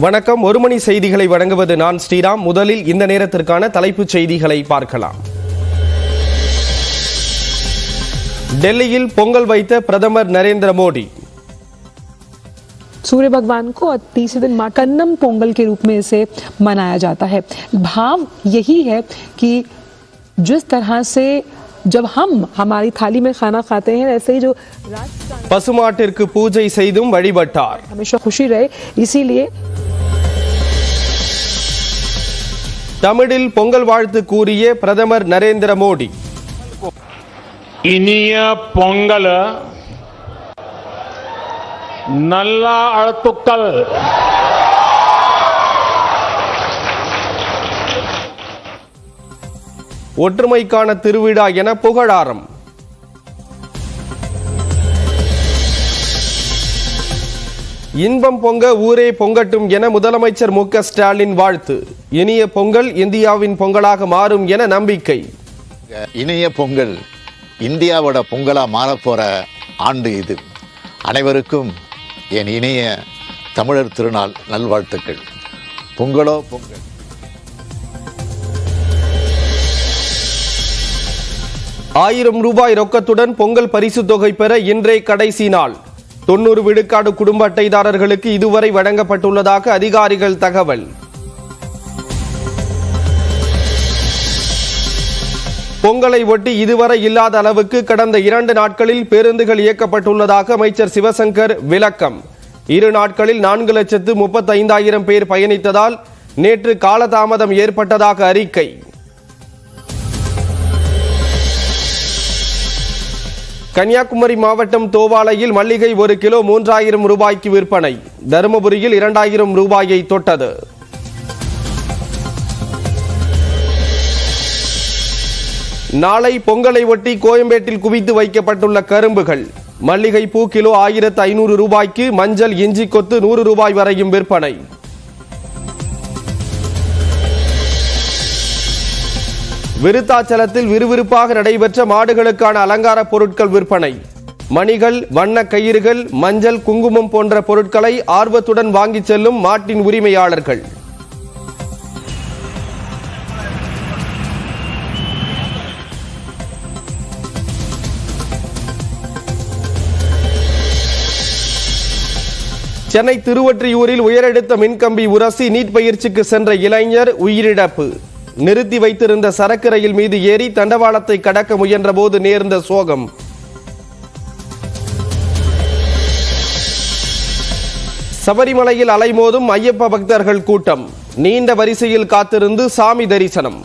வணக்கம். ஒரு மணி செய்திகளை வழங்குவது நான் ஸ்ரீராம். முதலில் இந்த நேரத்திற்கான தலைப்புச் செய்திகளை பார்க்கலாம். டெல்லியில் பொங்கல் வைத்த பிரதமர் நரேந்திர மோடி. सूर्य भगवान को तीसरे दिन कन्नम पोंगल के रूप में इसे मनाया जाता है। भाव यही है कि जिस तरह से जब हम हमारी थाली में खाना खाते हैं ऐसे ही जो பசுமாட்டிற்கு பூஜை செய்தும் வழிபட்டார். हमेशा खुशी रहे, इसीलिए தமிழில் பொங்கல் வாழ்த்து கூறிய பிரதமர் நரேந்திர மோடி. இனிய பொங்கல் நல்ல வாழ்த்துக்கள். ஒற்றுமைக்கான திருவிழா என புகழாரம். இன்பம் பொங்க ஊரே பொங்கட்டும் என முதலமைச்சர் மு.க. ஸ்டாலின் வாழ்த்து. இனிய பொங்கல் இந்தியாவின் பொங்கலாக மாறும் என நம்பிக்கை. இனிய பொங்கல் இந்தியாவோட பொங்கலா மாறப்போற ஆண்டு இது. அனைவருக்கும் என் இனிய தமிழர் திருநாள் நல்வாழ்த்துக்கள். பொங்கலோ பொங்கல். ₹1000 ரொக்கத்துடன் பொங்கல் பரிசு தொகை பெற இன்றே கடைசி நாள். 90 விழுக்காடு குடும்ப அட்டைதாரர்களுக்கு இதுவரை வழங்கப்பட்டுள்ளதாக அதிகாரிகள் தகவல். பொங்கலை ஒட்டி இதுவரை இல்லாத அளவுக்கு கடந்த 2 நாட்களில் பேருந்துகள் இயக்கப்பட்டுள்ளதாக அமைச்சர் சிவசங்கர் விளக்கம். 2 நாட்களில் 4,35,000 பேர் பயணித்ததால் நேற்று காலதாமதம் ஏற்பட்டதாக அறிக்கை. கன்னியாகுமரி மாவட்டம் தோவாளையில் மல்லிகை 1 கிலோ ₹3,000 விற்பனை. தருமபுரியில் ₹2,000 தொட்டது. நாளை பொங்கலை ஒட்டி கோயம்பேட்டில் குவித்து வைக்கப்பட்டுள்ள கரும்புகள். மல்லிகை பூ கிலோ ₹1,500, மஞ்சள் இஞ்சி கொத்து ₹100 வரையும் விற்பனை. விருத்தாச்சலத்தில் விறுவிறுப்பாக நடைபெற்ற மாடுகளுக்கான அலங்கார பொருட்கள் விற்பனை. மணிகள், வண்ண கயிறுகள், மஞ்சள், குங்குமம் போன்ற பொருட்களை ஆர்வத்துடன் வாங்கிச் செல்லும் மாட்டின் உரிமையாளர்கள். சென்னை திருவொற்றியூரில் உயரழுத்த மின்கம்பி உரசி நீட் பயிற்சிக்கு சென்ற இளைஞர் உயிரிழப்பு. நிறுத்தி வைத்திருந்த சரக்கு ரயில் மீது ஏறி தண்டவாளத்தை கடக்க முயன்ற போது நேர்ந்த சோகம். சபரிமலையில் அலைமோதும் ஐயப்ப பக்தர்கள் கூட்டம். நீண்ட வரிசையில் காத்திருந்து சாமி தரிசனம்.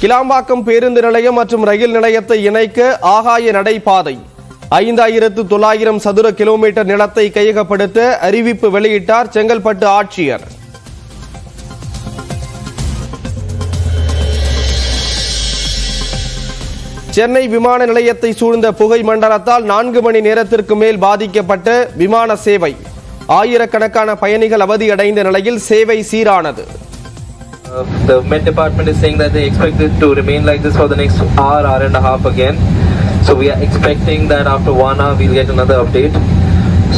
கிளாம்பாக்கம் பேருந்து நிலையம் மற்றும் ரயில் நிலையத்தை இணைக்க ஆகாய நடைபாதை. 5,900 சதுர கிலோமீட்டர் நிலத்தை கையகப்படுத்த அறிவிப்பு வெளியிட்டார் செங்கல்பட்டு ஆட்சியர். சென்னை விமான நிலையத்தை சூழ்ந்த புகை மண்டலத்தால் 4 மணி நேரத்திற்கு மேல் பாதிக்கப்பட்ட விமான சேவை. ஆயிரக்கணக்கான பயணிகள் அவதியடைந்த நிலையில் சேவை சீரானது. The Met Department is saying that they expect it to remain like this for the next hour and a half again. So we are expecting that after 1 hour we'll get another update.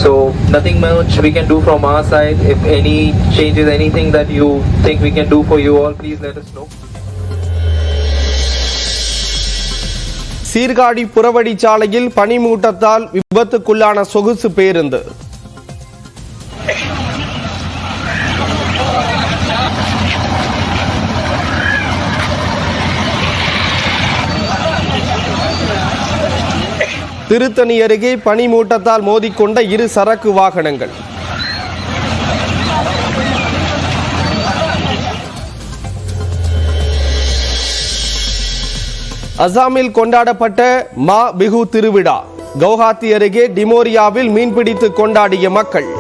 So nothing much we can do from our side. If any changes, anything that you think we can do for you all, please let us know. Sirkazhi புறவழி சாலையில் பனிமூட்டத்தால் விபத்துக்குள்ளான சொகுசு பேருந்து. திருத்தணி அருகே பனிமூட்டத்தால் மோதிக்கொண்ட 2 சரக்கு வாகனங்கள். அசாமில் கொண்டாடப்பட்ட மா பிஹு திருவிழா. கவுஹாத்தி அருகே டிமோரியாவில் மீன்பிடித்து கொண்டாடிய மக்கள்.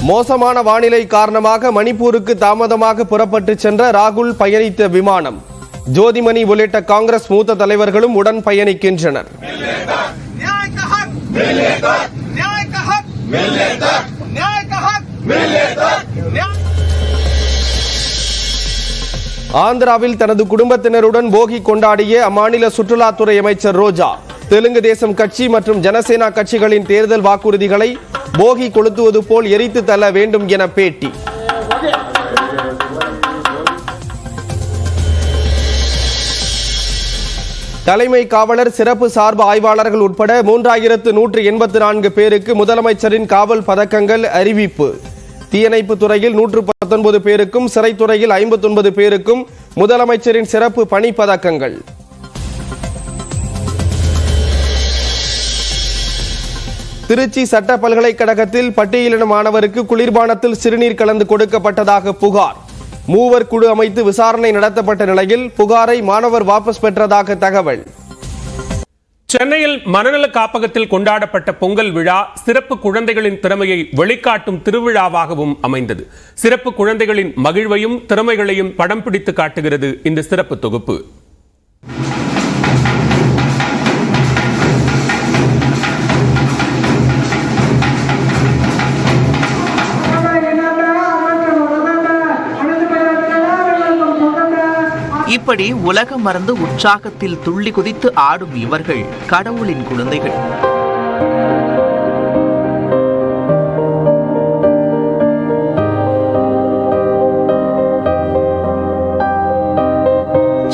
மோசமான வானிலை காரணமாக மணிப்பூருக்கு தாமதமாக புறப்பட்டு சென்ற ராகுல் பயணித்த விமானம். ஜோதிமணி உள்ளிட்ட காங்கிரஸ் மூத்த தலைவர்களும் உடன் பயணிக்கின்றனர். न्याय का हक मिलने तक। ஆந்திராவில் தனது குடும்பத்தினருடன் போகி கொண்டாடிய அம்மாநில சுற்றுலாத்துறை அமைச்சர் ரோஜா தெலுங்கு தேசம் கட்சி மற்றும் ஜனசேனா கட்சிகளின் தேர்தல் வாக்குறுதிகளை போகி கொளுத்துவது போல் எரித்து தள்ள வேண்டும் என பேட்டி. தலைமை காவலர் சிறப்பு சார்பு ஆய்வாளர்கள் உட்பட 3184 பேருக்கு முதலமைச்சரின் காவல் பதக்கங்கள் அறிவிப்பு. தீயணைப்பு துறையில் 119 பேருக்கும் சிறைத்துறையில் 59 பேருக்கும் முதலமைச்சரின் சிறப்பு பணி பதக்கங்கள். திருச்சி சட்ட பல்கலைக்கழகத்தில் பட்டியலின மாணவருக்கு குளிர்பானத்தில் சிறுநீர் கலந்து கொடுக்கப்பட்டதாக புகார். மூவர் குழு அமைத்து விசாரணை நடத்தப்பட்ட நிலையில் புகாரை மாணவர் வாபஸ் பெற்றதாக தகவல். சென்னையில் மனநல காப்பகத்தில் கொண்டாடப்பட்ட பொங்கல் விழா சிறப்பு குழந்தைகளின் திறமையை வெளிக்காட்டும் திருவிழாவாகவும் அமைந்தது. சிறப்பு குழந்தைகளின் மகிழ்வையும் திறமைகளையும் படம் பிடித்து காட்டுகிறது இந்த சிறப்பு தொகுப்பு. இப்படி உலகம் மறந்து உற்சாகத்தில் துள்ளி குதித்து ஆடும் இவர்கள் கடவுளின் குழந்தைகள்.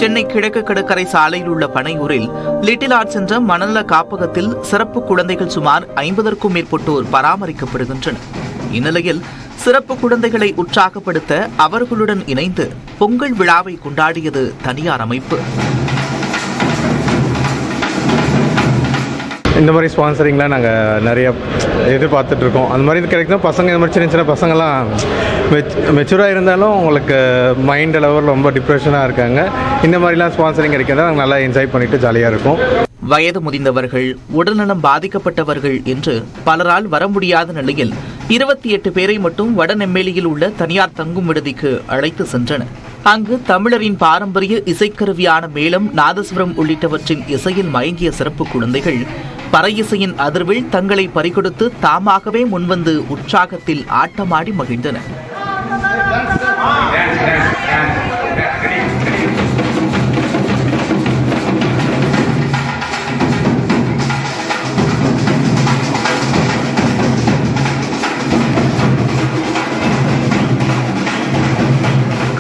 சென்னை கிழக்கு கடற்கரை சாலையில் உள்ள பனையூரில் லிட்டில் ஆர்ட்ஸ் என்ற மனநல காப்பகத்தில் சிறப்பு குழந்தைகள் சுமார் 50க்கும் மேற்பட்டோர் பராமரிக்கப்படுகின்றனர். இந்நிலையில் சிறப்பு குழந்தைகளை உற்சாகப்படுத்த அவர்களுடன் இணைந்து பொங்கல் விழாவை கொண்டாடியது தனியார் அமைப்பு. இந்த மாதிரி ஸ்பான்சரிங்லாம் நாங்கள் நிறைய எதிர்பார்த்துட்டு இருக்கோம். அந்த மாதிரி கிடைக்கும் பசங்க, இந்த மாதிரி சின்ன சின்ன பசங்கள்லாம் மெச்சூராக இருந்தாலும் உங்களுக்கு மைண்ட் லெவலில் ரொம்ப டிப்ரெஷனாக இருக்காங்க. இந்த மாதிரிலாம் ஸ்பான்சரிங் கிடைக்கிறதா நாங்கள் நல்லா என்ஜாய் பண்ணிட்டு ஜாலியாக இருக்கும். வயது முதிர்ந்தவர்கள், உடல்நலம் பாதிக்கப்பட்டவர்கள் என்று பலரால் வர முடியாத நிலையில் 28 பேரை மட்டும் வடநெம்மேலியில் உள்ள தனியார் தங்கும் விடுதிக்கு அழைத்து சென்றனர். அங்கு தமிழரின் பாரம்பரிய இசைக்கருவியான மேளம், நாதஸ்வரம் உள்ளிட்டவற்றின் இசையில் மயங்கிய சிறப்பு குழந்தைகள் பறை இசையின் அதிர்வில் தங்களை பறிகொடுத்து தாமாகவே முன்வந்து உற்சாகத்தில் ஆட்டமாடி மகிழ்ந்தனர்.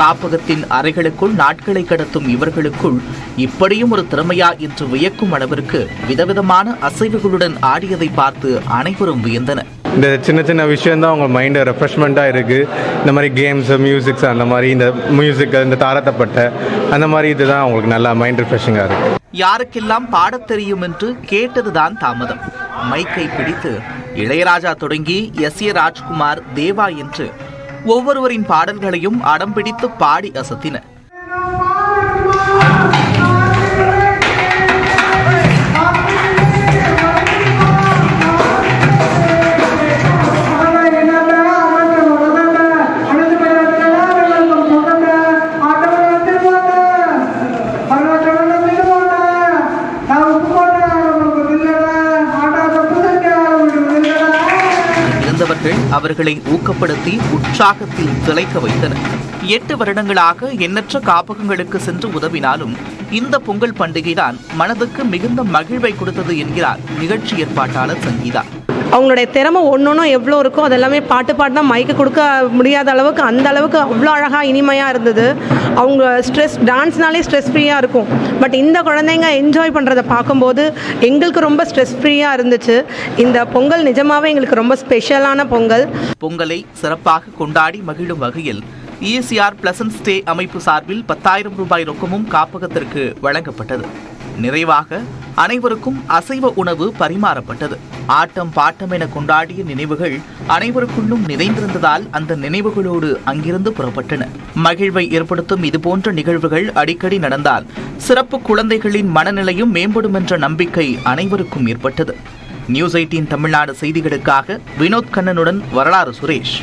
காப்பகத்தின் அறைகளுக்குள் நாட்களை கடத்தும் இவர்களுக்குள் இப்படியும் ஒரு திறமையா என்று வியக்கும் அளவிற்கு விதவிதமான அசைவுகளுடன் ஆடியதை பார்த்து அனைவரும் வியந்தனர். இந்த சின்ன சின்ன விஷயம் தான் உங்க மைண்ட் ரெஃப்ரெஷ்மெண்ட்டாக இருக்குது. இந்த மாதிரி கேம்ஸ், மியூசிக்ஸ், அந்த மாதிரி இந்த மியூசிக், இந்த தாரத்தப்பட்ட அந்த மாதிரி இதுதான் உங்களுக்கு நல்லா மைண்ட் ரிஃப்ரெஷிங்காக இருக்குது. யாருக்கெல்லாம் பாடத் தெரியும் என்று கேட்டதுதான் தாமதம். மைக்கை பிடித்து இளையராஜா தொடங்கி S.A. ராஜ்குமார், தேவா என்று ஒவ்வொருவரின் பாடல்களையும் அடம் பிடித்து பாடி அசத்தினர். அவர்களை ஊக்கப்படுத்தி உற்சாகத்தில் திளைக்க வைத்தனர். 8 வருடங்களாக எண்ணற்ற காப்பகங்களுக்கு சென்று உதவினாலும் இந்த பொங்கல் பண்டிகைதான் மனதுக்கு மிகுந்த மகிழ்வை கொடுத்தது என்கிறார் நிகழ்ச்சி ஏற்பாட்டாளர் சங்கீதா. அவங்களுடைய திறமை ஒன்னொன்னும் எவ்வளோ இருக்கோ அதெல்லாமே பாட்டு பாடினா மைக்கு கொடுக்க முடியாத அளவுக்கு அந்த அளவுக்கு அவ்வளோ அழகாக இனிமையாக இருந்தது. அவங்க டான்ஸ்னாலே ஸ்ட்ரெஸ் ஃப்ரீயாக இருக்கும். பட் இந்த குழந்தைங்க என்ஜாய் பண்ணுறதை பார்க்கும்போது எங்களுக்கு ரொம்ப ஸ்ட்ரெஸ் ஃப்ரீயாக இருந்துச்சு. இந்த பொங்கல் நிஜமாவே எங்களுக்கு ரொம்ப ஸ்பெஷலான பொங்கல். பொங்கலை சிறப்பாக கொண்டாடி மகிழும் வகையில் ECR பிளசன்ட் ஸ்டே அமைப்பு சார்பில் 10,000 ரூபாய் ரொக்கமும் காப்பகத்திற்கு வழங்கப்பட்டது. நிறைவாக அனைவருக்கும் அசைவ உணவு பரிமாறப்பட்டது. ஆட்டம் பாட்டம் என கொண்டாடிய நினைவுகள் அனைவருக்குள்ளும் நிறைந்திருந்ததால் அந்த நினைவுகளோடு அங்கிருந்து புறப்பட்டன. மகிழ்வை ஏற்படுத்தும் இதுபோன்ற நிகழ்வுகள் அடிக்கடி நடந்தால் சிறப்பு குழந்தைகளின் மனநிலையும் மேம்படும் என்ற நம்பிக்கை அனைவருக்கும் ஏற்பட்டது. நியூஸ் 18 தமிழ்நாடு செய்திகளுக்காக வினோத் கண்ணனுடன் வரலாறு சுரேஷ்.